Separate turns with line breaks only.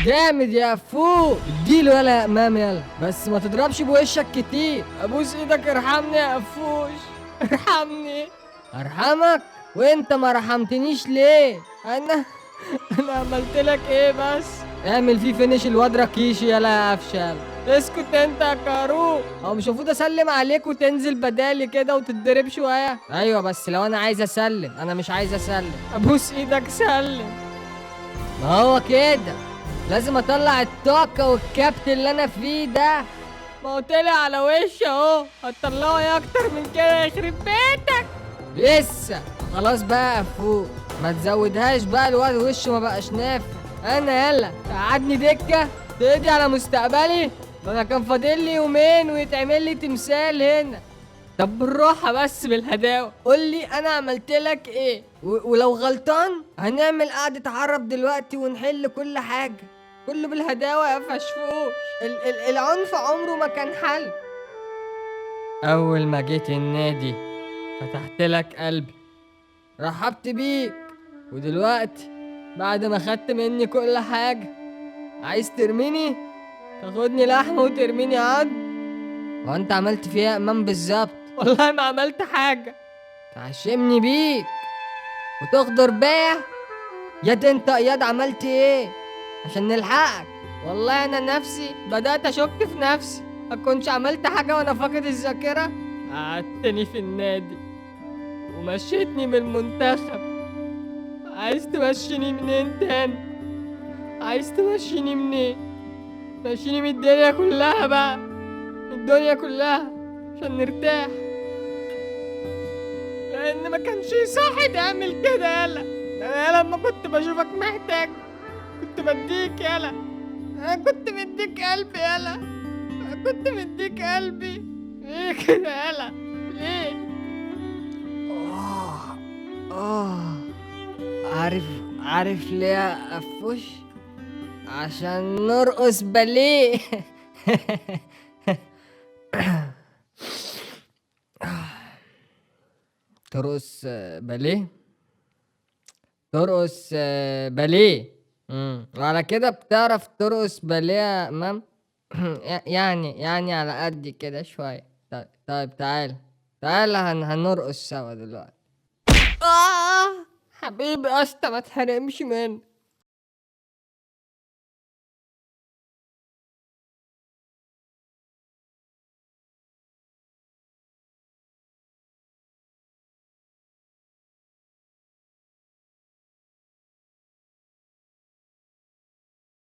جامد يا فوق. اديله يلا يا امام يلا، بس ما تضربش بوشك كتير. ابوس ايدك ارحمني يا قفوش، ارحمني. ارحمك؟ وانت ما رحمتنيش ليه؟ انا عملت لك ايه بس؟ اعمل فيه فينش الواد ركيشي يلا يا افشل. اسكت انت يا كارو. هو مش المفروض اسلم عليك وتنزل بدالي كده وتتضرب شويه؟ ايوه بس لو انا عايز اسلم، انا مش عايز اسلم. ابوس ايدك سلم. ما هو كده لازم اطلع الطاقة والكبت اللي انا فيه ده. ما هو طلع على وش اهو، هتطلعه ايه اكتر من كده يخرب بيتك؟ لسه. خلاص بقى فوق، ما تزودهاش بقى، الواد وشه ما بقاش نافع. انا يلا تقعدني دكة تقضي على مستقبلي؟ ما انا كان فاضل لي يومين ويتعمل لي تمثال هنا. طب بالراحة بس بالهداوة، قول لي أنا عملت لك إيه؟ ولو غلطان هنعمل قعدة عرب دلوقتي ونحل كل حاجة. كله بالهداوة يا فشفوش. العنف عمره ما كان حل. أول ما جيت النادي فتحت لك قلبي، رحبت بيك، ودلوقتي بعد ما خدت مني كل حاجة عايز ترميني؟ تاخدني لحمة وترميني عض؟ وانت عملت فيها يا امام بالظبط؟ والله ما عملت حاجة. تعشمني بيك وتغدر بيا؟ ياد انت ياد عملت ايه عشان نلحقك؟ والله انا نفسي بدأت اشك في نفسي، ما كنتش عملت حاجة وانا فاقد الذاكرة. قعدتني في النادي ومشيتني من المنتخب، عايز تمشيني منين تاني؟ عايز تمشيني منين؟ مشيني من الدنيا كلها بقى، من الدنيا كلها عشان نرتاح، لان ما كانش صح تعمل كده. يلا انا لما كنت بشوفك محتاج كنت بديك يلا، انا كنت مديك قلبي يلا، انا كنت مديك قلبي. ليه كده يلا؟ ليه؟ آه آه عارف، عارف ليه يا قفوش؟ عشان نرقص باليه. ترقص باليه؟ ترقص باليه. وعلى كده بتعرف ترقص باليه يا امام؟ يعني على قد كده شوية. طيب تعال، تعال هنرقص سوا دلوقتي. حبيبي اسطى ما تحرمش مني.